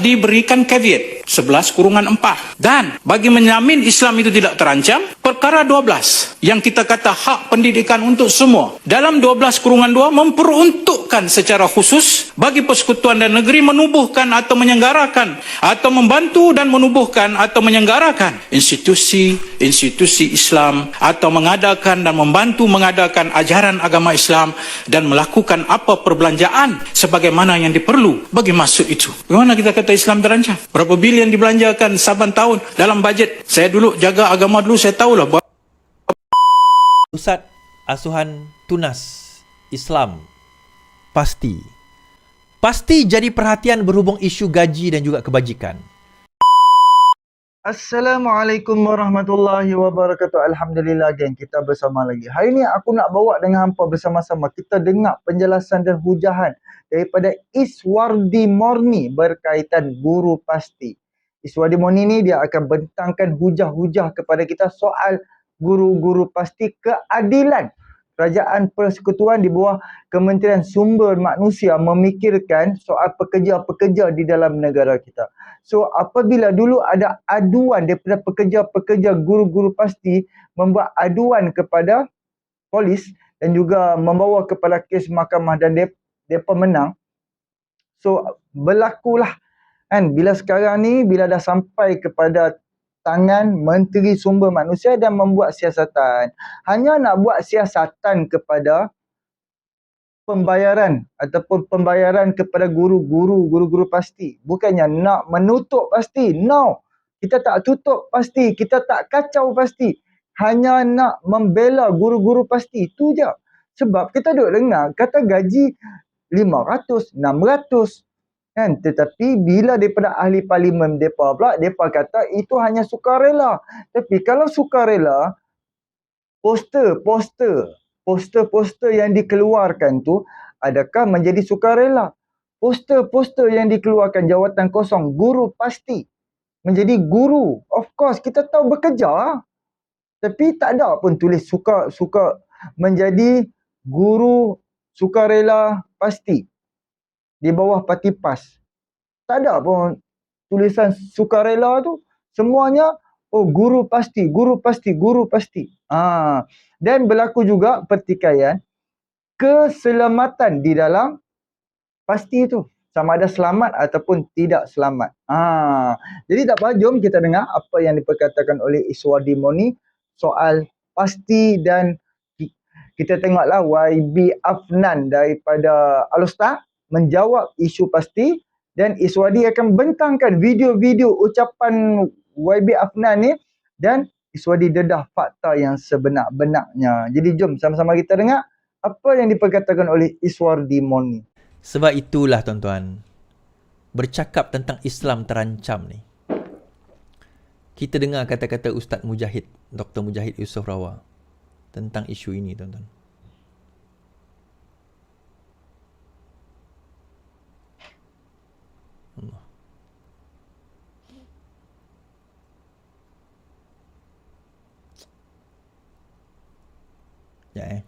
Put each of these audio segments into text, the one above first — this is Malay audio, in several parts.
diberikan caveat 11-4. Dan bagi menjamin Islam itu tidak terancam, perkara 12 yang kita kata hak pendidikan untuk semua dalam 12-2 memperuntukkan secara khusus bagi persekutuan dan negeri menubuhkan atau menyelenggarakan atau membantu dan menubuhkan atau menyelenggarakan institusi Islam atau mengadakan dan membantu mengadakan ajaran agama Islam dan melakukan apa perbelanjaan sebagaimana yang diperlu bagi maksud itu. Bagaimana kita kata Islam terancam? Berapa bilion dibelanjakan saban tahun dalam bajet? Saya dulu jaga agama dulu, saya tahulah. Ustaz asuhan tunas Islam pasti jadi perhatian berhubung isu gaji dan juga kebajikan. Assalamualaikum warahmatullahi wabarakatuh. Alhamdulillah, geng, kita bersama lagi. Hari ni aku nak bawa dengan hampa bersama-sama kita dengar penjelasan dan hujahan daripada Iswardi Morni berkaitan guru pasti. Iswardi Morni ni dia akan bentangkan hujah-hujah kepada kita soal guru-guru pasti keadilan. Kerajaan Persekutuan di bawah Kementerian Sumber Manusia memikirkan soal pekerja-pekerja di dalam negara kita. So apabila dulu ada aduan daripada pekerja-pekerja guru-guru pasti membuat aduan kepada polis dan juga membawa kepada kes mahkamah dan mereka menang. So berlakulah kan, bila sekarang ni bila dah sampai kepada tangan Menteri Sumber Manusia dan membuat siasatan. Hanya nak buat siasatan kepada pembayaran ataupun pembayaran kepada guru-guru pasti. Bukannya nak menutup pasti. No. Kita tak tutup pasti. Kita tak kacau pasti. Hanya nak membela guru-guru pasti. Itu je. Sebab kita duk dengar kata gaji 500, 600. Kan? Tetapi bila daripada ahli parlimen mereka pula, mereka kata itu hanya sukarela. Tapi kalau sukarela, poster yang dikeluarkan tu adakah menjadi sukarela? Poster yang dikeluarkan jawatan kosong guru pasti menjadi guru. Of course kita tahu bekerja. Tapi tak ada pun tulis suka menjadi guru sukarela pasti. Di bawah parti PAS. Tak ada pun tulisan sukarela tu. Semuanya, oh guru pasti. Dan berlaku juga pertikaian keselamatan di dalam pasti itu. Sama ada selamat ataupun tidak selamat. Jadi tak apa, jom kita dengar apa yang diperkatakan oleh Iswardi Morni soal pasti dan kita tengoklah YB Afnan daripada Al-Ustaz menjawab isu pasti dan Iswardi akan bentangkan video-video ucapan YB Afnan ni dan Iswardi dedah fakta yang sebenar-benarnya. Jadi jom sama-sama kita dengar apa yang diperkatakan oleh Iswardi Morni. Sebab itulah tuan-tuan, bercakap tentang Islam terancam ni, kita dengar kata-kata Ustaz Mujahid, Dr. Mujahid Yusof Rawa tentang isu ini tuan-tuan. Ya,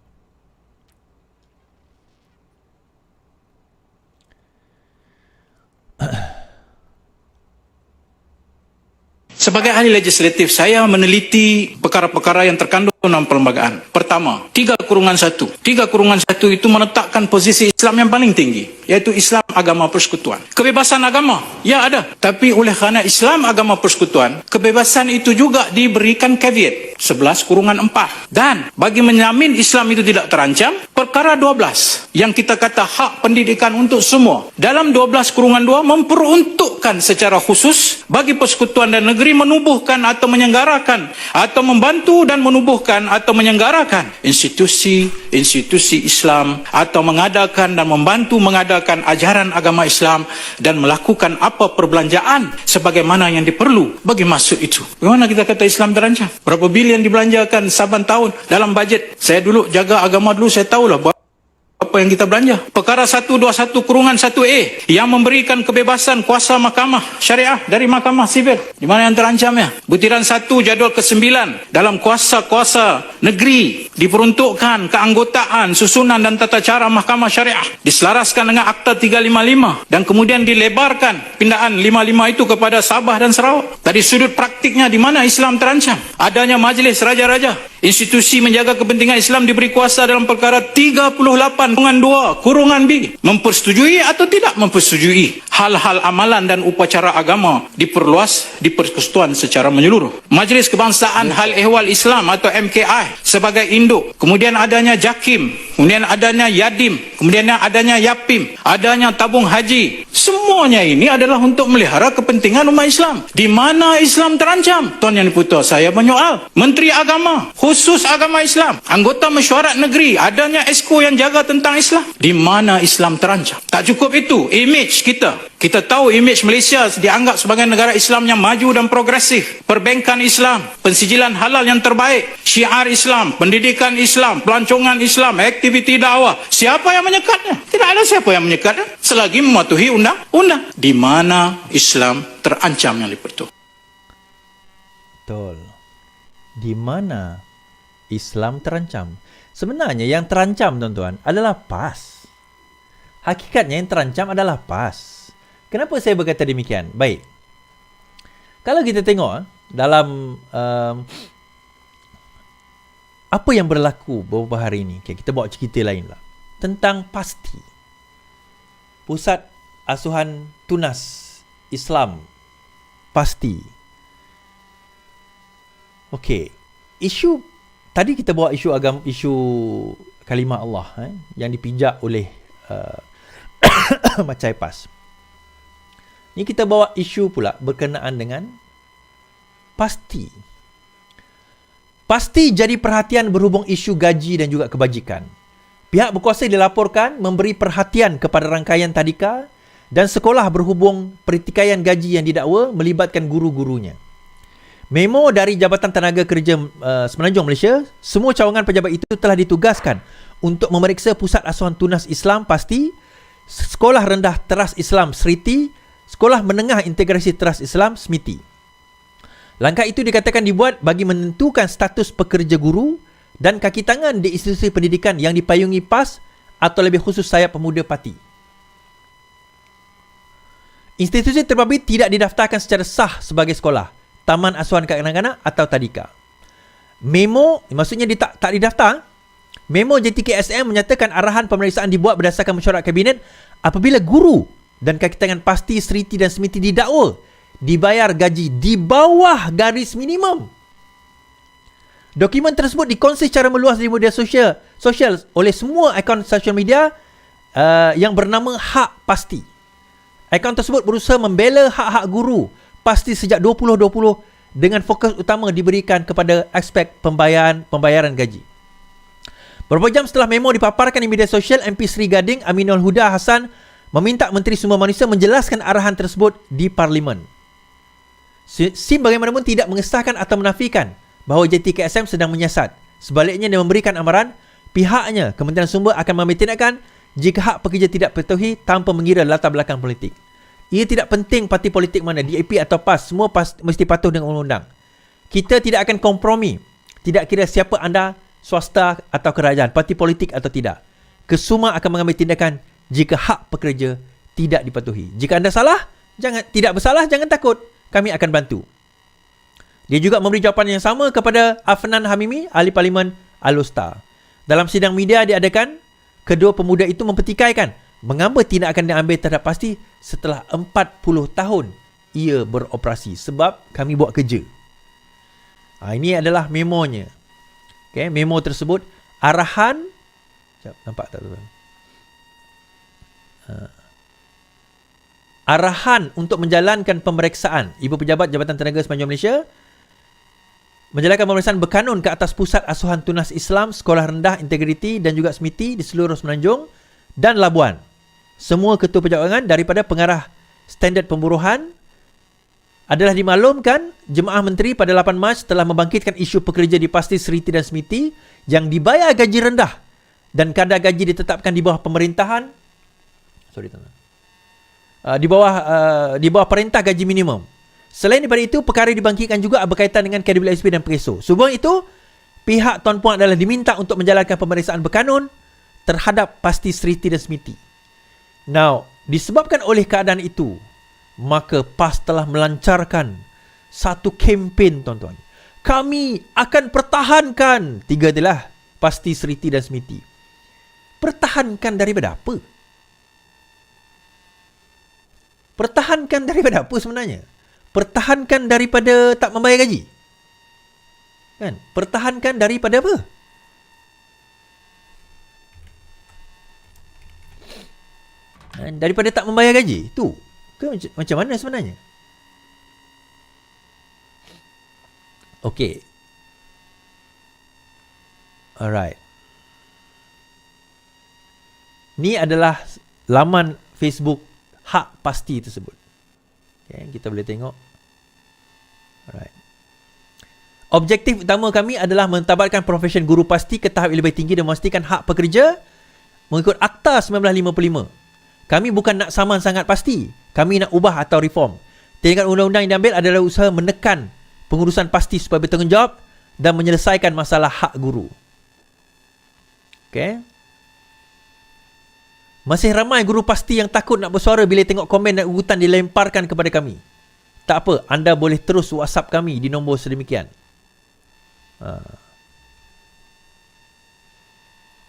Sebagai ahli legislatif, saya meneliti perkara-perkara yang terkandung dalam perlembagaan. Pertama, 3-1. 3-1 itu menetapkan posisi Islam yang paling tinggi, iaitu Islam agama persekutuan. Kebebasan agama, ya ada. Tapi oleh kerana Islam agama persekutuan, kebebasan itu juga diberikan caveat 11-4. Dan bagi menjamin Islam itu tidak terancam, perkara 12 yang kita kata hak pendidikan untuk semua dalam 12-2 memperuntukkan secara khusus bagi persekutuan dan negeri menubuhkan atau menyelenggarakan atau membantu dan menubuhkan atau menyelenggarakan institusi Islam atau mengadakan dan membantu mengadakan ajaran agama Islam dan melakukan apa perbelanjaan sebagaimana yang diperlu bagi maksud itu. Bagaimana kita kata Islam terancam? Berapa bilion dibelanjakan saban tahun dalam bajet? Saya dulu jaga agama dulu, saya tahulah. apa yang kita belanja. Perkara 121/1A yang memberikan kebebasan kuasa mahkamah syariah dari mahkamah sivil. Di mana yang terancamnya? Butiran 1 jadual ke-9 dalam kuasa-kuasa negeri diperuntukkan keanggotaan, susunan dan tata cara mahkamah syariah diselaraskan dengan Akta 355 dan kemudian dilebarkan pindaan 55 itu kepada Sabah dan Sarawak. Dari sudut praktiknya, di mana Islam terancam? Adanya majlis raja-raja. Institusi menjaga kepentingan Islam diberi kuasa dalam perkara 38/2 mempersetujui atau tidak mempersetujui hal-hal amalan dan upacara agama diperluas di persekutuan secara menyeluruh. Majlis Kebangsaan Hal Ehwal Islam atau MKI sebagai induk, kemudian adanya JAKIM, kemudian adanya YADIM, kemudian adanya YAPIM, adanya tabung haji. Semuanya ini adalah untuk melihara kepentingan umat Islam. Di mana Islam terancam? Tuan Yang Dipertua, saya menyoal Menteri Agama, khusus agama Islam, anggota mesyuarat negeri, adanya esko yang jaga tentang Islam. Di mana Islam terancam? Tak cukup itu, image kita. Kita tahu image Malaysia dianggap sebagai negara Islam yang maju dan progresif. Perbankan Islam, pensijilan halal yang terbaik, syiar Islam, pendidikan Islam, pelancongan Islam, aktiviti dakwah. Siapa yang menyekatnya? Tidak ada siapa yang menyekatnya selagi mematuhi undang-undang. Di mana Islam terancam Yang Dipertua? Betul. Di mana Islam terancam? Sebenarnya yang terancam, tuan-tuan, adalah PAS. Hakikatnya yang terancam adalah PAS. Kenapa saya berkata demikian? Baik. Kalau kita tengok dalam apa yang berlaku beberapa hari ini, kita bawa cerita lain lah. Tentang PASTI. Pusat Asuhan Tunas Islam. PASTI. Okey. Isu tadi kita bawa isu agama, isu kalimah Allah yang dipijak oleh Macai PAS. Ini kita bawa isu pula berkenaan dengan PASTI. PASTI jadi perhatian berhubung isu gaji dan juga kebajikan. Pihak berkuasa dilaporkan memberi perhatian kepada rangkaian tadika dan sekolah berhubung pertikaian gaji yang didakwa melibatkan guru-gurunya. Memo dari Jabatan Tenaga Kerja Semenanjung Malaysia, semua cawangan pejabat itu telah ditugaskan untuk memeriksa Pusat Asuhan Tunas Islam PASTI, Sekolah Rendah Teras Islam SRITI, Sekolah Menengah Integrasi Teras Islam SMITI. Langkah itu dikatakan dibuat bagi menentukan status pekerja guru dan kaki tangan di institusi pendidikan yang dipayungi PAS atau lebih khusus Sayap Pemuda Parti. Institusi terbabit tidak didaftarkan secara sah sebagai sekolah, taman asuhan kanak-kanak atau tadika. Memo, maksudnya tak didaftar. Memo JTKSM menyatakan arahan pemeriksaan dibuat berdasarkan mesyuarat kabinet apabila guru dan kaki tangan PASTI, SRITI dan SMITI didakwa dibayar gaji di bawah garis minimum. Dokumen tersebut dikongsi secara meluas di media sosial oleh semua akaun sosial media yang bernama Hak PASTI. Akaun tersebut berusaha membela hak-hak guru PASTI sejak 2020 dengan fokus utama diberikan kepada aspek pembayaran gaji. Beberapa jam setelah memo dipaparkan di media sosial, MP Seri Gading Aminul Huda Hassan meminta Menteri Sumber Manusia menjelaskan arahan tersebut di Parlimen. SIM bagaimanapun tidak mengesahkan atau menafikan bahawa JTKSM sedang menyiasat. Sebaliknya, dia memberikan amaran pihaknya, Kementerian Sumber akan mengambil tindakan jika hak pekerja tidak terpenuhi tanpa mengira latar belakang politik. Ia tidak penting parti politik mana, DAP atau PAS, semua mesti patuh dengan undang-undang. Kita tidak akan kompromi, tidak kira siapa anda, swasta atau kerajaan, parti politik atau tidak. Kesemua akan mengambil tindakan jika hak pekerja tidak dipatuhi. Jika anda salah, tidak bersalah, jangan takut. Kami akan bantu. Dia juga memberi jawapan yang sama kepada Afnan Hamimi, Ahli Parlimen Al-Usta. Dalam sidang media diadakan, kedua pemuda itu mempertikaikan mengapa tidak akan diambil terhadap PASTI setelah 40 tahun ia beroperasi. Sebab kami buat kerja. Ini adalah memonya. Okay, memo tersebut arahan. Nampak tak tuan? Arahan untuk menjalankan pemeriksaan Ibu Pejabat Jabatan Tenaga Semenanjung Malaysia menjalankan pemeriksaan berkanun ke atas Pusat Asuhan Tunas Islam, Sekolah Rendah Integriti dan juga SMITI di seluruh Semenanjung dan Labuan. Semua ketua pejabat daripada pengarah standard pemburuhan adalah dimaklumkan Jemaah Menteri pada 8 Mac telah membangkitkan isu pekerja di PASTI, SRITI dan SMITI yang dibayar gaji rendah dan kadar gaji ditetapkan di bawah pemerintahan, di bawah perintah gaji minimum. Selain daripada itu, perkara dibangkitkan juga berkaitan dengan KWSP dan PESO. Sebelum itu, pihak Tuan Puan adalah diminta untuk menjalankan pemeriksaan berkanun terhadap Pasti Seriti dan Smiti. Now, disebabkan oleh keadaan itu, maka PAS telah melancarkan satu kempen, tuan-tuan. Kami akan pertahankan, 3 adalah Pasti Seriti dan Smiti. Pertahankan daripada apa? Pertahankan daripada apa sebenarnya? Pertahankan daripada tak membayar gaji? Kan? Pertahankan daripada apa? Daripada tak membayar gaji? Tu ke macam mana sebenarnya? Okey. Alright. Ni adalah laman Facebook Hak Pasti tersebut. Okay, kita boleh tengok. Alright. Objektif utama kami adalah mentabatkan profesion guru pasti ke tahap yang lebih tinggi dan memastikan hak pekerja mengikut Akta 1955. Kami bukan nak saman sangat pasti. Kami nak ubah atau reform. Tindakan undang-undang yang diambil adalah usaha menekan pengurusan pasti supaya bertanggungjawab dan menyelesaikan masalah hak guru. Okay. Masih ramai guru pasti yang takut nak bersuara bila tengok komen dan ugutan dilemparkan kepada kami. Tak apa, anda boleh terus WhatsApp kami di nombor sedemikian.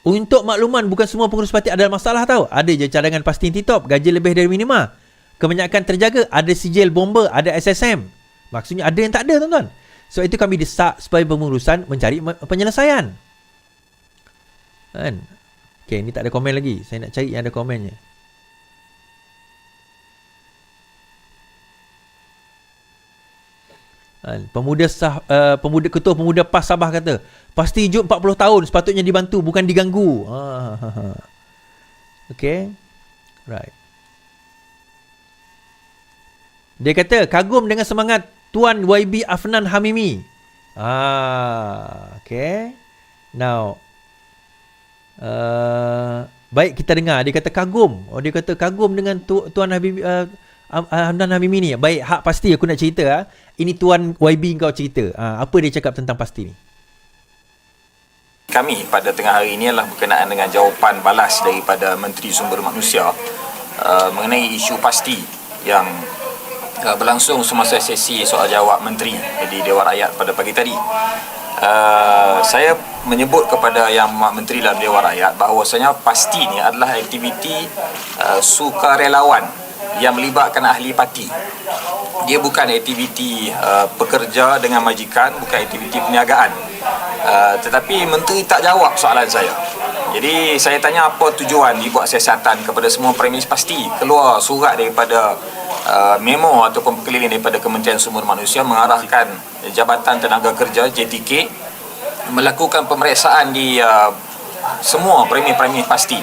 Untuk makluman, bukan semua pengurus parti adalah masalah tau. Ada je cadangan pasti T-top, gaji lebih dari minima. Kebanyakan terjaga, ada sijil bomba, ada SSM. Maksudnya ada yang tak ada, tuan-tuan. So itu kami desak supaya pengurusan mencari penyelesaian. Kan? Okay, ni tak ada komen lagi. Saya nak cari yang ada komennya. Ketua Pemuda PAS Sabah kata, pasti hidup 40 tahun, sepatutnya dibantu, bukan diganggu. Okay. Right. Dia kata, kagum dengan semangat Tuan YB Afnan Hamimi. Okay. Now, baik, kita dengar. Dia kata kagum. Dia kata kagum dengan Tuan Habib Hamdan Hamimi ni. Baik, hak pasti aku nak cerita. Ini Tuan YB kau cerita. Apa dia cakap tentang pasti ni? Kami pada tengah hari ini adalah berkenaan dengan jawapan balas daripada Menteri Sumber Manusia mengenai isu pasti yang berlangsung semasa sesi soal jawab Menteri di Dewan Rakyat pada pagi tadi. Saya menyebut kepada Yang Menteri dalam Dewan Rakyat bahawasanya pasti ni adalah aktiviti sukarelawan yang melibatkan ahli parti. Dia bukan aktiviti pekerja dengan majikan, bukan aktiviti perniagaan. Tetapi Menteri tak jawab soalan saya. Jadi saya tanya apa tujuan dibuat siasatan kepada semua premis pasti. Keluar surat daripada memo ataupun perkeliling daripada Kementerian Sumber Manusia mengarahkan Jabatan Tenaga Kerja JTK melakukan pemeriksaan di semua premis-premis pasti.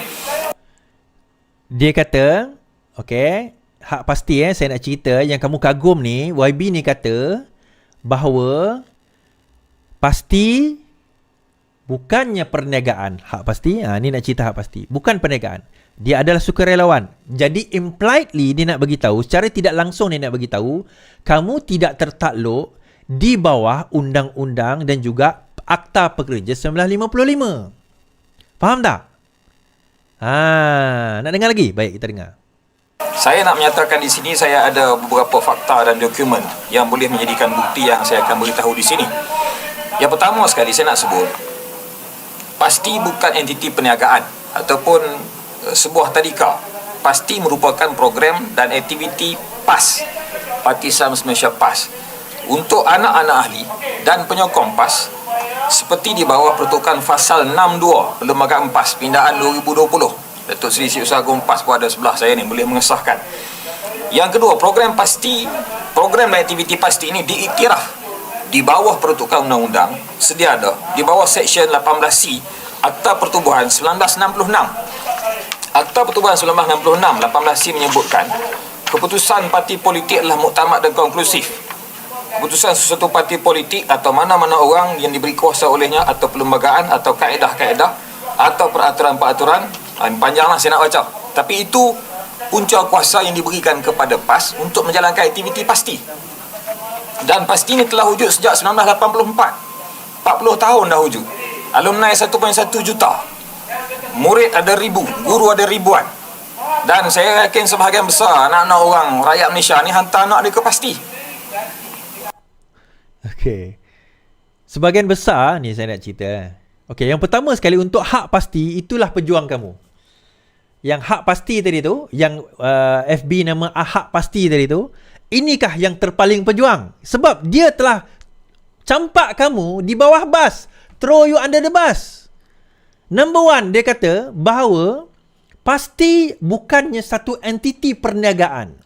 Dia kata, okey, hak pasti saya nak cerita yang kamu kagum ni, YB ni kata bahawa pasti bukannya perniagaan. Hak pasti, ni nak cerita hak pasti. Bukan perniagaan. Dia adalah sukarelawan. Jadi impliedly dia nak bagi tahu, secara tidak langsung dia nak bagi tahu, kamu tidak tertakluk di bawah undang-undang dan juga Akta Pekerja 1955. Faham tak? Nak dengar lagi? Baik, kita dengar. Saya nak menyatakan di sini saya ada beberapa fakta dan dokumen yang boleh menjadikan bukti yang saya akan beritahu di sini. Yang pertama sekali saya nak sebut, pasti bukan entiti perniagaan ataupun sebuah tadika. Pasti merupakan program dan aktiviti PAS, Parti Islam Malaysia PAS, untuk anak-anak ahli dan penyokong PAS seperti di bawah pertukan Fasal 62 Perlembagaan PAS Pindaan 2020. Datuk Seri Usaha Agung PAS pun ada sebelah saya ni, boleh mengesahkan. Yang kedua, program dan aktiviti pasti ini diiktiraf di bawah pertukan undang-undang sedia ada di bawah Seksyen 18C Akta Pertubuhan 1966. Akta Pertubuhan 1966 18C menyebutkan keputusan parti politik adalah muktamad dan konklusif. Keputusan sesuatu parti politik atau mana-mana orang yang diberi kuasa olehnya atau perlembagaan atau kaedah-kaedah atau peraturan-peraturan, panjanglah saya nak baca. Tapi itu punca kuasa yang diberikan kepada PAS untuk menjalankan aktiviti pasti. Dan pasti ini telah wujud sejak 1984. 40 tahun dah wujud. Alumni 1.1 juta. Murid ada ribu, guru ada ribuan. Dan saya yakin sebahagian besar anak-anak orang rakyat Malaysia ni hantar anak dia ke pasti. Okey. Sebahagian besar ni saya nak cerita. Okey, yang pertama sekali untuk hak pasti itulah pejuang kamu. Yang hak pasti tadi tu, yang FB nama hak pasti tadi tu, inikah yang terpaling pejuang. Sebab dia telah campak kamu di bawah bas. Throw you under the bus. Number one, dia kata bahawa pasti bukannya satu entiti perniagaan.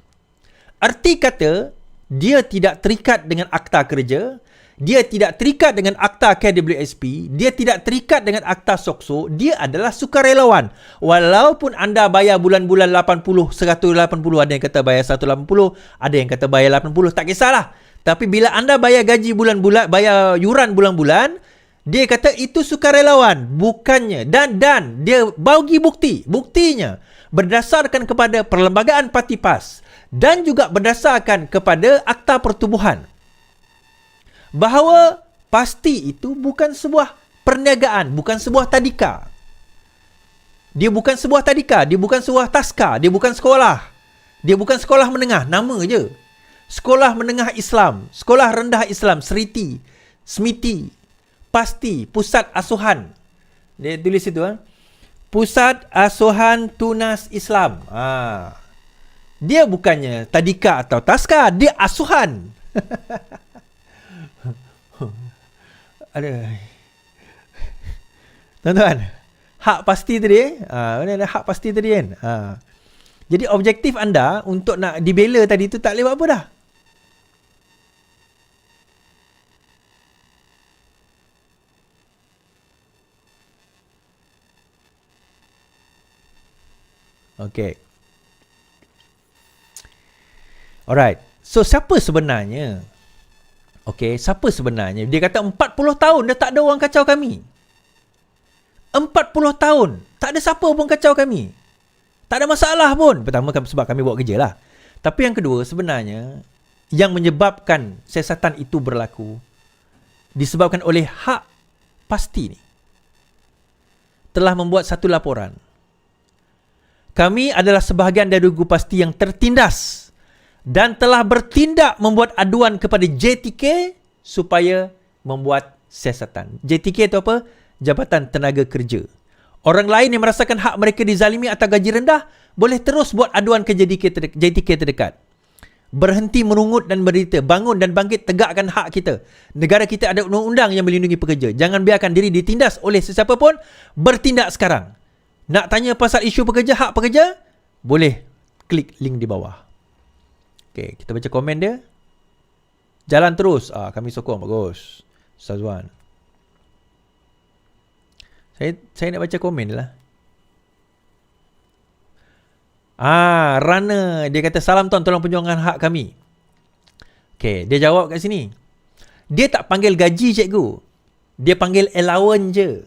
Arti kata, dia tidak terikat dengan akta kerja, dia tidak terikat dengan akta KWSP, dia tidak terikat dengan akta SOKSO, dia adalah sukarelawan. Walaupun anda bayar bulan-bulan 80, 180, ada yang kata bayar 180, ada yang kata bayar 80, tak kisahlah. Tapi bila anda bayar gaji bulan-bulan, bayar yuran bulan-bulan, dia kata itu sukarelawan, bukannya. Dan dia bagi bukti. Buktinya berdasarkan kepada Perlembagaan Parti PAS dan juga berdasarkan kepada Akta Pertubuhan, bahawa pasti itu bukan sebuah perniagaan, bukan sebuah tadika. Dia bukan sebuah tadika, dia bukan sebuah taska, dia bukan sekolah. Dia bukan sekolah menengah, nama je. Sekolah menengah Islam, sekolah rendah Islam, Smiti, pasti, pusat asuhan. Dia tulis itu Pusat Asuhan Tunas Islam. Dia bukannya tadika atau taska, dia asuhan. Aduh. Tuan-tuan, hak pasti tadi mana ada hak pasti tadi kan? Jadi objektif anda untuk nak dibela tadi tu tak boleh buat apa dah. Okay. Alright. So siapa sebenarnya? Okay, siapa sebenarnya? Dia kata 40 tahun dah tak ada orang kacau kami. 40 tahun tak ada siapa pun kacau kami. Tak ada masalah pun. Pertama sebab kami buat kerja lah. Tapi yang kedua, sebenarnya yang menyebabkan siasatan itu berlaku disebabkan oleh hak pasti ni telah membuat satu laporan. Kami adalah sebahagian dari regu pasti yang tertindas dan telah bertindak membuat aduan kepada JTK supaya membuat siasatan. JTK itu apa? Jabatan Tenaga Kerja. Orang lain yang merasakan hak mereka dizalimi atau gaji rendah boleh terus buat aduan ke JTK terdekat. Berhenti merungut dan berita, bangun dan bangkit tegakkan hak kita. Negara kita ada undang-undang yang melindungi pekerja. Jangan biarkan diri ditindas oleh sesiapa pun. Bertindak sekarang. Nak tanya pasal isu pekerja, hak pekerja? Boleh klik link di bawah. Okay, kita baca komen dia. Jalan terus. Kami sokong. Bagus. Ustaz Saya nak baca komen lah. Rana. Dia kata, salam tuan, tolong perjuangan hak kami. Okay, dia jawab kat sini. Dia tak panggil gaji cikgu. Dia panggil allowance je.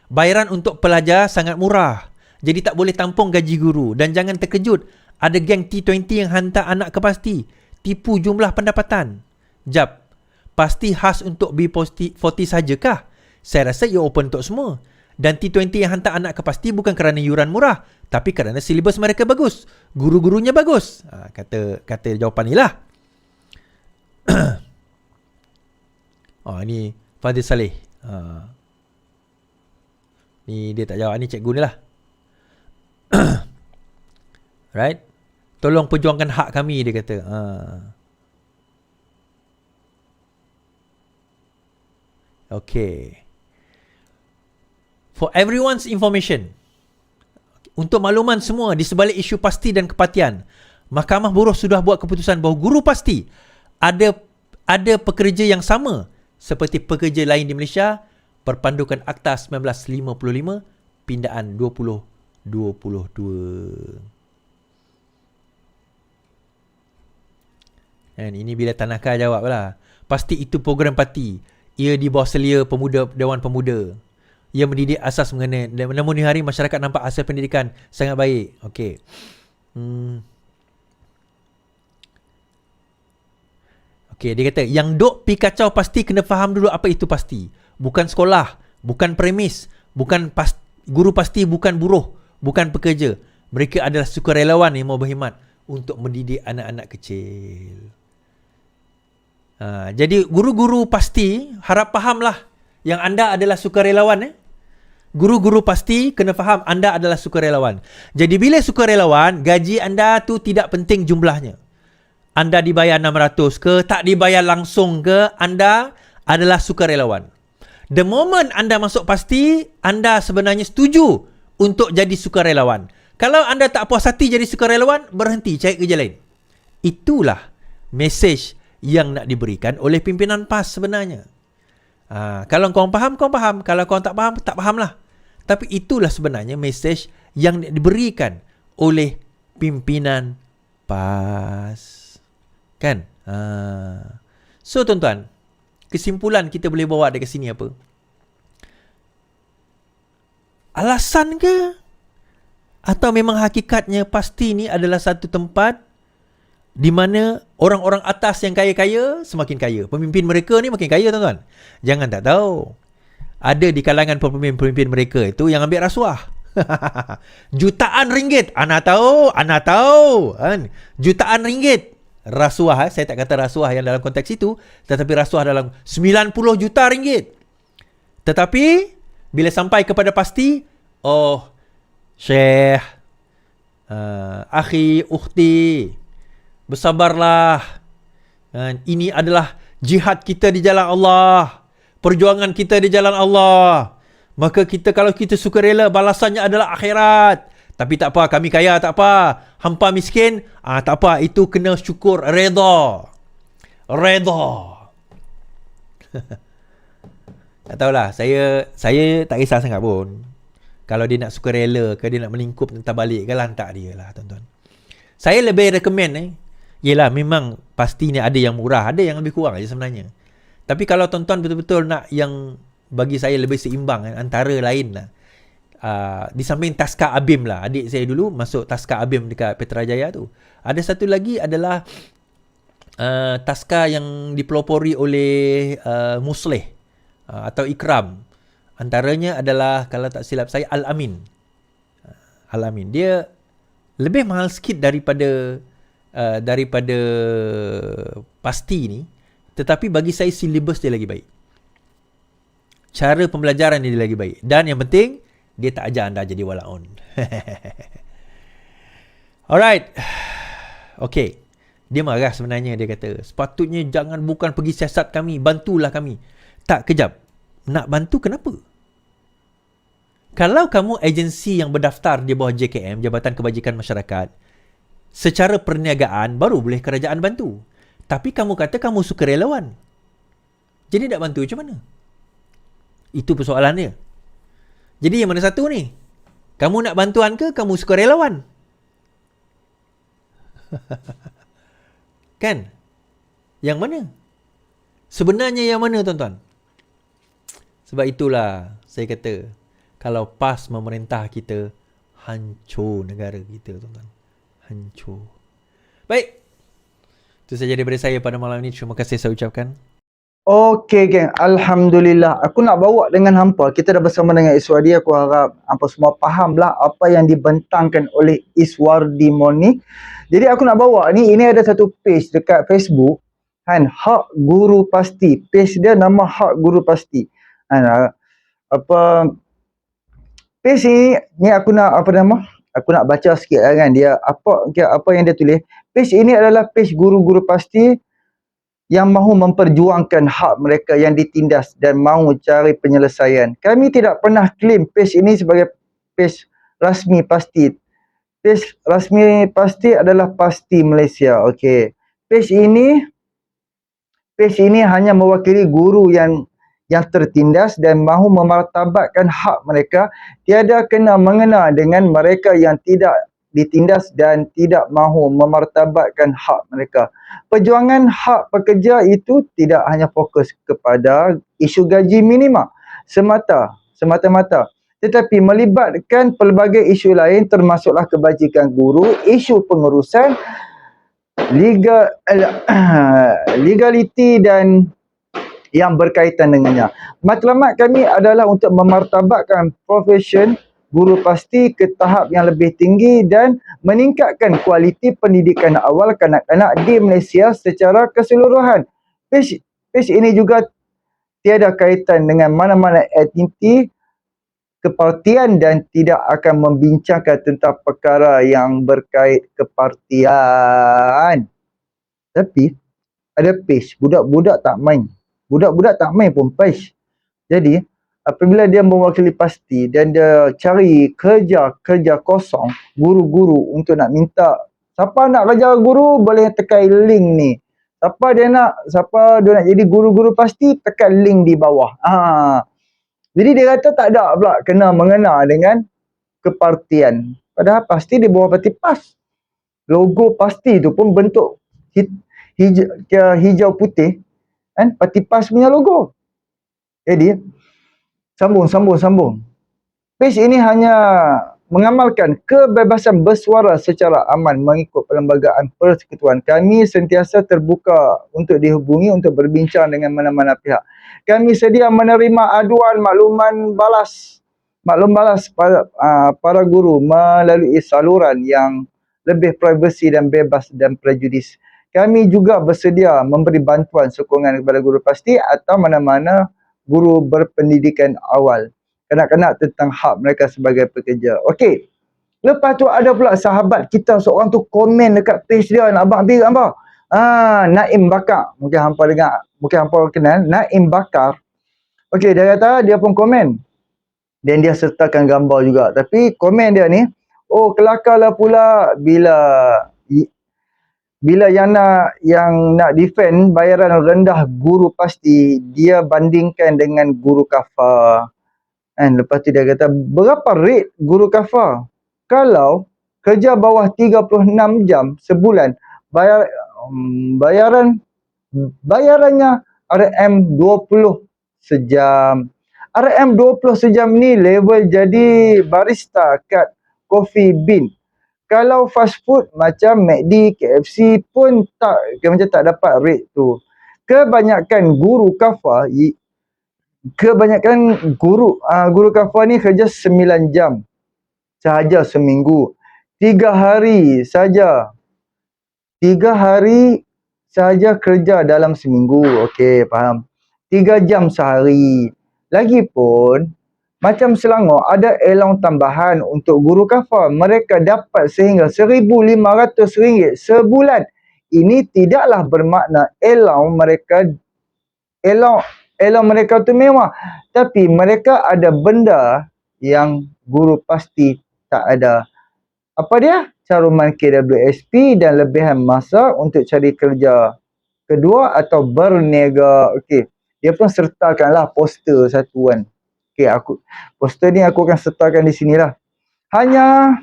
Bayaran untuk pelajar sangat murah. Jadi tak boleh tampung gaji guru. Dan jangan terkejut, ada geng T20 yang hantar anak ke pasti. Tipu jumlah pendapatan. Jap, pasti khas untuk B40 sajakah? Saya rasa ia open untuk semua. Dan T20 yang hantar anak ke pasti bukan kerana yuran murah, tapi kerana silibus mereka bagus. Guru-gurunya bagus. Kata jawapan ni lah. Ini Fadil Saleh. Ni dia tak jawab. Ni cikgu ni lah. Right? Tolong perjuangkan hak kami, dia kata. Okay. For everyone's information, untuk makluman semua di sebalik isu pasti dan kepatian, Mahkamah Buruh sudah buat keputusan bahawa guru pasti ada pekerja yang sama seperti pekerja lain di Malaysia. Perpandukan Akta 1955 Pindaan 2022. Dan ini bila Tanaka jawab lah. Pasti itu program parti. Ia di bawah selia Dewan Pemuda. yang mendidik asas mengenai. Namun di hari masyarakat nampak asas pendidikan sangat baik. Okey. Okey, dia kata yang dok pi kacau pasti kena faham dulu apa itu pasti. Bukan sekolah, bukan premis, bukan guru pasti bukan buruh, bukan pekerja. Mereka adalah sukarelawan yang mau berkhidmat untuk mendidik anak-anak kecil. Jadi guru-guru pasti harap fahamlah yang anda adalah sukarelawan. Guru-guru pasti kena faham anda adalah sukarelawan. Jadi bila sukarelawan, gaji anda tu tidak penting jumlahnya. Anda dibayar 600 ke, tak dibayar langsung ke, anda adalah sukarelawan. The moment anda masuk pasti, anda sebenarnya setuju untuk jadi sukarelawan. Kalau anda tak puas hati jadi sukarelawan, berhenti cari kerja lain. Itulah mesej yang nak diberikan oleh pimpinan PAS sebenarnya. Kalau kau faham, kau faham. Kalau kau tak faham, tak fahamlah. Tapi itulah sebenarnya mesej yang diberikan oleh pimpinan PAS. Kan? So tuan-tuan, kesimpulan kita boleh bawa dari sini apa? Alasan ke? Atau memang hakikatnya pasti ni adalah satu tempat di mana orang-orang atas yang kaya-kaya semakin kaya. Pemimpin mereka ni makin kaya tuan-tuan. Jangan tak tahu. Ada di kalangan pemimpin-pemimpin mereka itu yang ambil rasuah. Jutaan ringgit. Ana tahu. Kan? Jutaan ringgit. Rasuah, saya tak kata rasuah yang dalam konteks itu, tetapi rasuah dalam 90 juta ringgit. Tetapi bila sampai kepada pasti, oh, Syekh, akhi, ukhti, bersabarlah. Ini adalah jihad kita di jalan Allah, perjuangan kita di jalan Allah. Maka kita, kalau kita sukarela, balasannya adalah akhirat. Tapi tak apa, kami kaya tak apa. Hampa miskin, tak apa, itu kena syukur, redha. Tak tahulah, saya tak kisah sangat pun. Kalau dia nak sukarela ke, dia nak melingkup tentang balik ke, lantak dia lah tuan-tuan. Saya lebih recommend yelah memang pastinya ada yang murah, ada yang lebih kurang je sebenarnya. Tapi kalau tuan-tuan betul-betul nak yang bagi saya lebih seimbang, antara lain lah, di samping Taska Abim lah, adik saya dulu masuk Taska Abim dekat Petrajaya tu. Ada satu lagi adalah Taska yang dipelopori oleh Musleh atau Ikram. Antaranya adalah, kalau tak silap saya, Al-Amin. Al-Amin. Dia lebih mahal sikit daripada pasti ni, tetapi bagi saya silibus dia lagi baik. Cara pembelajaran dia lagi baik. Dan yang penting, dia tak ajar anda jadi walaun. Alright. Okay. Dia marah sebenarnya, dia kata, sepatutnya bukan pergi siasat kami, bantulah kami. Tak, kejap. Nak bantu kenapa? Kalau kamu agensi yang berdaftar di bawah JKM, Jabatan Kebajikan Masyarakat, secara perniagaan baru boleh kerajaan bantu. Tapi kamu kata kamu sukarelawan. Jadi nak bantu macam mana? Itu persoalannya. Jadi yang mana satu ni? Kamu nak bantuan ke kamu sukarelawan? Kan? Yang mana? Sebenarnya yang mana tuan-tuan? Sebab itulah saya kata, kalau PAS memerintah kita, hancur negara kita tuan-tuan. Hancur. Baik. Itu saja daripada saya pada malam ini. Terima kasih saya ucapkan. Okey geng, Alhamdulillah. Aku nak bawa dengan hampa, kita dah bersama dengan Iswardi. Aku harap hampa semua fahamlah apa yang dibentangkan oleh Iswardi Moni. Jadi aku nak bawa ni, ini ada satu page dekat Facebook, kan, Hak Guru Pasti. Page dia nama Hak Guru Pasti. Page ni aku nak aku nak baca sikit lah kan, dia apa yang dia tulis. Page ini adalah page guru-guru pasti yang mahu memperjuangkan hak mereka yang ditindas dan mahu cari penyelesaian. Kami tidak pernah klaim page ini sebagai page rasmi pasti. Page rasmi pasti adalah Pasti Malaysia. Okey. Page ini hanya mewakili guru yang tertindas dan mahu memartabatkan hak mereka, tiada kena mengena dengan mereka yang tidak ditindas dan tidak mahu memartabatkan hak mereka. Perjuangan hak pekerja itu tidak hanya fokus kepada isu gaji minima semata. semata-mata, tetapi melibatkan pelbagai isu lain termasuklah kebajikan guru, isu pengurusan, legaliti dan yang berkaitan dengannya. Matlamat kami adalah untuk memartabatkan profesion guru pasti ke tahap yang lebih tinggi dan meningkatkan kualiti pendidikan awal kanak-kanak di Malaysia secara keseluruhan. Page ini juga tiada kaitan dengan mana-mana aktiviti kepartian dan tidak akan membincangkan tentang perkara yang berkait kepartian. Tapi ada page, budak-budak tak main. Budak-budak tak main pun page. Jadi, apabila dia mewakili pasti dan dia cari kerja kosong, guru-guru untuk nak minta, siapa nak kerja guru boleh tekan link ni. Siapa dia nak jadi guru-guru pasti, tekan link di bawah. Jadi dia kata tak ada pula mengena dengan kepartian. Padahal pasti di bawah parti PAS. Logo pasti tu pun bentuk hijau putih, kan? Parti PAS punya logo. Jadi sambung. Page ini hanya mengamalkan kebebasan bersuara secara aman mengikut Perlembagaan Persekutuan. Kami sentiasa terbuka untuk dihubungi untuk berbincang dengan mana-mana pihak. Kami sedia menerima aduan maklum balas para guru melalui saluran yang lebih privasi dan bebas dan prejudis. Kami juga bersedia memberi bantuan sokongan kepada guru pasti atau mana-mana guru berpendidikan awal. Kanak-kanak tentang hak mereka sebagai pekerja. Okey. Lepas tu ada pula sahabat kita seorang tu komen dekat page dia, nak abang ambil gambar. Naim Bakar. Mungkin hampa dengar, mungkin hampa kenal Naim Bakar. Okey, dia kata dia pun komen. Dan dia sertakan gambar juga. Tapi komen dia ni, kelakarlah pula bila yang nak defend bayaran rendah guru pasti, dia bandingkan dengan guru kafar. Lepas tu dia kata, berapa rate guru kafar? Kalau kerja bawah 36 jam sebulan, bayarannya RM20 sejam. RM20 sejam ni level jadi barista kat Coffee Bean. Kalau fast food macam McD, KFC pun macam tak dapat rate tu. Kebanyakan guru kafar guru kafar ni kerja 9 jam sahaja seminggu. 3 hari saja kerja dalam seminggu. Okey, faham. 3 jam sehari. Lagipun macam Selangor ada allowance tambahan untuk guru kafar. Mereka dapat sehingga RM1,500 sebulan. Ini tidaklah bermakna allowance mereka tu mewah. Tapi mereka ada benda yang guru pasti tak ada. Apa dia? Caruman KWSP dan lebihan masa untuk cari kerja kedua atau berniaga. Okey. Dia pun sertakanlah poster satu kan. Okey, poster ni aku akan sertakan di sinilah. Hanya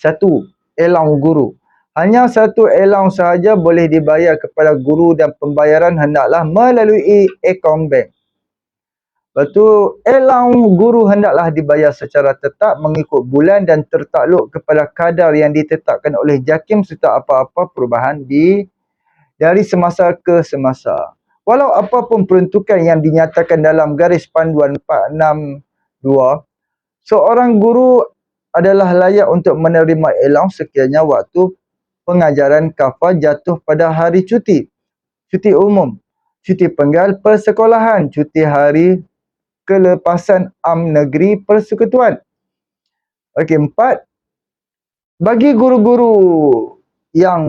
satu allowance guru. Hanya satu allowance sahaja boleh dibayar kepada guru dan pembayaran hendaklah melalui akaun bank. Lepas tu, allowance guru hendaklah dibayar secara tetap mengikut bulan dan tertakluk kepada kadar yang ditetapkan oleh JAKIM serta apa-apa perubahan dari semasa ke semasa. Walau apapun peruntukan yang dinyatakan dalam garis panduan 462, seorang guru adalah layak untuk menerima allowance sekiranya waktu pengajaran kafar jatuh pada hari cuti umum, cuti penggal persekolahan, cuti hari kelepasan negeri persekutuan. Okey, 4. Bagi guru-guru yang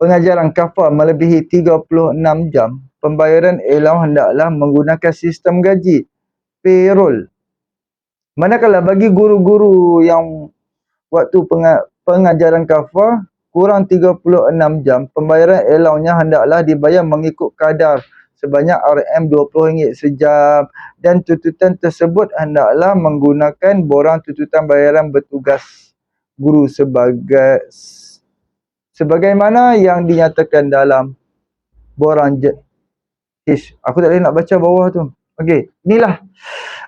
pengajaran kafar melebihi 36 jam, pembayaran allowance hendaklah menggunakan sistem gaji, payroll. Manakala bagi guru-guru yang waktu pengajaran kafar kurang 36 jam, pembayaran allowance-nya hendaklah dibayar mengikut kadar sebanyak RM20 sejam dan tuntutan tersebut hendaklah menggunakan borang tuntutan bayaran bertugas guru sebagaimana yang dinyatakan dalam borang aku tak boleh nak baca bawah tu. Okey, inilah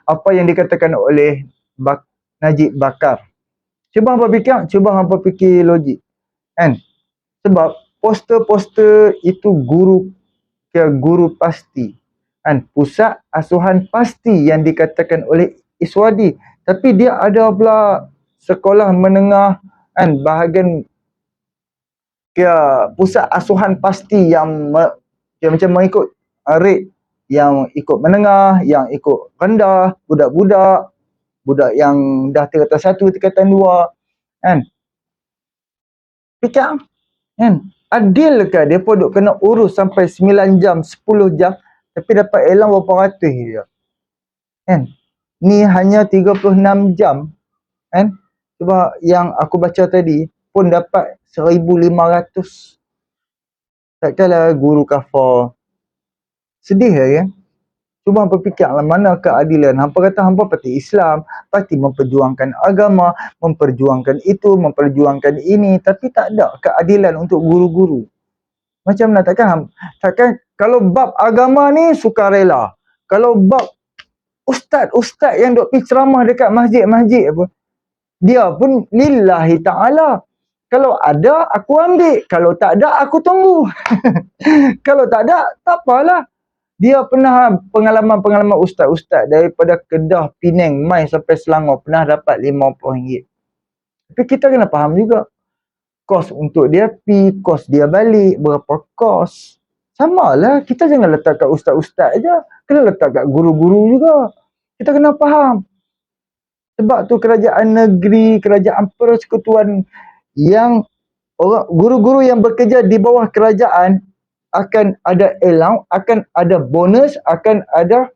apa yang dikatakan oleh Najib Bakar. Cuba hampa fikir logik. Kan? Sebab poster-poster itu guru pasti. Kan? Pusat asuhan pasti yang dikatakan oleh Iswadi. Tapi dia ada pula sekolah menengah, kan, bahagian pusat asuhan pasti yang macam mengikut rate, yang ikut menengah, yang ikut rendah, budak yang dah tingkatan 1, tingkatan 2, kan. Fikir, kan, adilkah depa duk kena urus sampai 9 jam, 10 jam tapi dapat elang berapa ratus je, kan. Ni hanya 36 jam, kan. Sebab yang aku baca tadi pun dapat 1,500. Takkanlah guru kafar. Sedih lah, kan. Cuba hampa fikirlah mana keadilan. Hampa kata hampa parti Islam, parti memperjuangkan agama, memperjuangkan itu, memperjuangkan ini, tapi tak ada keadilan untuk guru-guru. Macam mana, takkan kalau bab agama ni sukarela. Kalau bab ustaz yang duk pergi ceramah dekat masjid-masjid apa, dia pun lillahi ta'ala. Kalau ada, aku ambil. Kalau tak ada, aku tunggu. Kalau tak ada, tak apalah. Dia pernah pengalaman ustaz-ustaz daripada Kedah, Penang, mai sampai Selangor pernah dapat RM50. Tapi kita kena faham juga. Kos untuk dia pi, kos dia balik, berapa kos. Samalah, kita jangan letak kat ustaz-ustaz aja. Kena letak kat guru-guru juga. Kita kena faham. Sebab tu kerajaan negeri, kerajaan persekutuan yang guru-guru yang bekerja di bawah kerajaan akan ada allowance, akan ada bonus, akan ada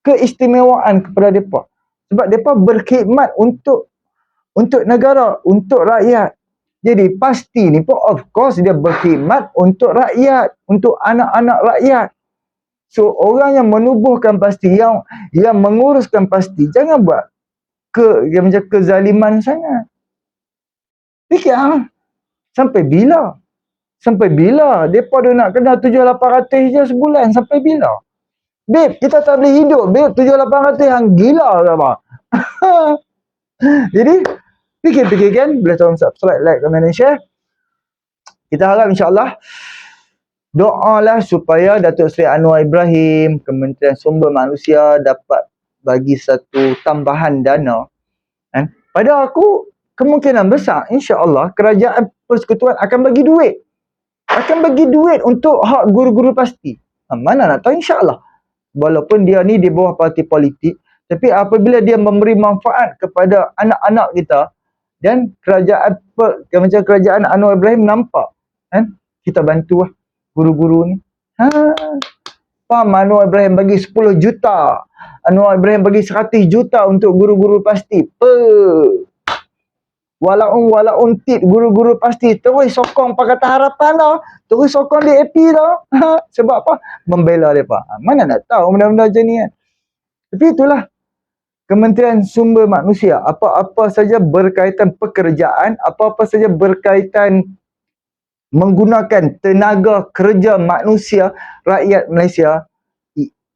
keistimewaan kepada mereka. Sebab mereka berkhidmat untuk negara, untuk rakyat. Jadi pasti ni pun of course dia berkhidmat untuk rakyat, untuk anak-anak rakyat. So orang yang menubuhkan pasti, yang menguruskan pasti, jangan buat yang macam kezaliman sangat. Fikir sampai bila? Sampai bila? Mereka dia nak kena 7-800 je sebulan. Sampai bila? Babe, kita tak boleh hidup. Babe, 7-800 yang gila ke apa? Jadi, fikir-fikir kan. Boleh tolong subscribe, like, comment dan share. Kita harap insyaAllah doalah supaya Datuk Seri Anwar Ibrahim, Kementerian Sumber Manusia dapat bagi satu tambahan dana. Kan? Pada aku, kemungkinan besar insyaAllah kerajaan persekutuan akan bagi duit. Akan bagi duit untuk hak guru-guru pasti. Mana nak tahu, insyaAllah. Walaupun dia ni di bawah parti politik, tapi apabila dia memberi manfaat kepada anak-anak kita, dan macam kerajaan Anwar Ibrahim nampak, kan? Kita bantu lah guru-guru ni. Faham, Anwar Ibrahim bagi 10 juta. Anwar Ibrahim bagi 100 juta untuk guru-guru pasti. Walaun tit guru-guru pasti terus sokong Pakatan Harapan dah, terus sokong DAP dah. Sebab apa? Membela mereka. Mana nak tahu benda-benda macam ni kan. Tapi itulah Kementerian Sumber Manusia, apa-apa saja berkaitan pekerjaan, apa-apa saja berkaitan menggunakan tenaga kerja manusia rakyat Malaysia,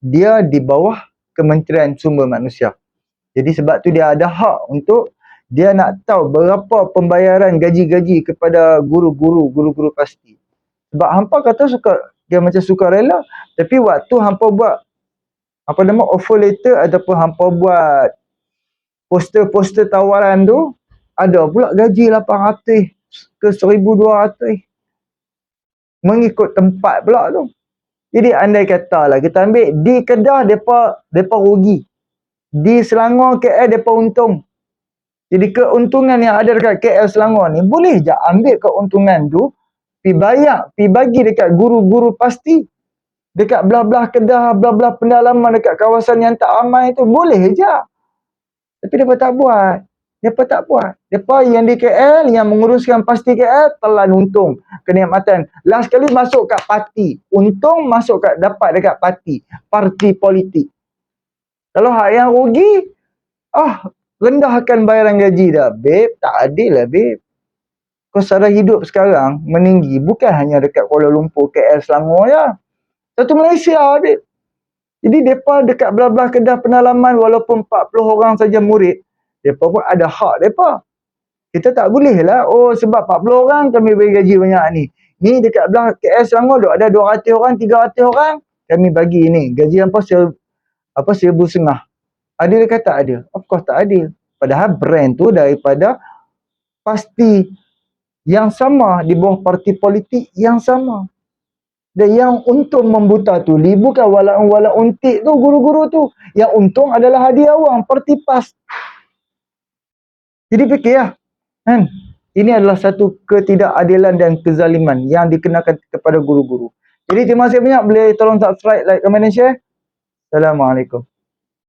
dia di bawah Kementerian Sumber Manusia. Jadi sebab tu dia ada hak untuk dia nak tahu berapa pembayaran gaji-gaji kepada guru-guru pasti. Sebab hampa kata dia macam sukarela, tapi waktu hampa buat offer letter ataupun hampa buat poster-poster tawaran tu, ada pula gaji 800 ke 1,200. Mengikut tempat pula tu. Jadi andai katalah kita ambil di Kedah depa rugi. Di Selangor, KL depa untung. Jadi keuntungan yang ada dekat KL Selangor ni, boleh je ambil keuntungan tu, pi bagi dekat guru-guru pasti. Dekat belah-belah Kedah, belah-belah pendalaman, dekat kawasan yang tak ramai tu, boleh je. Tapi mereka tak buat. Mereka yang di KL, yang menguruskan pasti KL, telan untung. Kenikmatan. Last kali masuk kat parti. Untung dapat dekat parti politik. Kalau hak yang rugi, rendahkan bayaran gaji dah. Babe, tak adil lah babe. Kos sara hidup sekarang meninggi bukan hanya dekat Kuala Lumpur, KL, Selangor je. Satu Malaysia babe. Jadi mereka dekat belah-belah Kedah Penalaman walaupun 40 orang saja murid, mereka pun ada hak mereka. Kita tak boleh lah, oh sebab 40 orang kami bagi gaji banyak ni. Ni dekat belah KL Selangor ada 200 orang, 300 orang, kami bagi ni. Gaji apa 1,500. Adil ke tak adil? Of course tak adil. Padahal brand tu daripada pasti yang sama di bawah parti politik yang sama. Dan yang untung membuta tu bukan wala untik tu guru-guru tu. Yang untung adalah hadiah awam, parti PAS. Jadi fikirlah. Kan? Ini adalah satu ketidakadilan dan kezaliman yang dikenakan kepada guru-guru. Jadi terima kasih banyak. Boleh tolong subscribe, like, comment dan share. Assalamualaikum.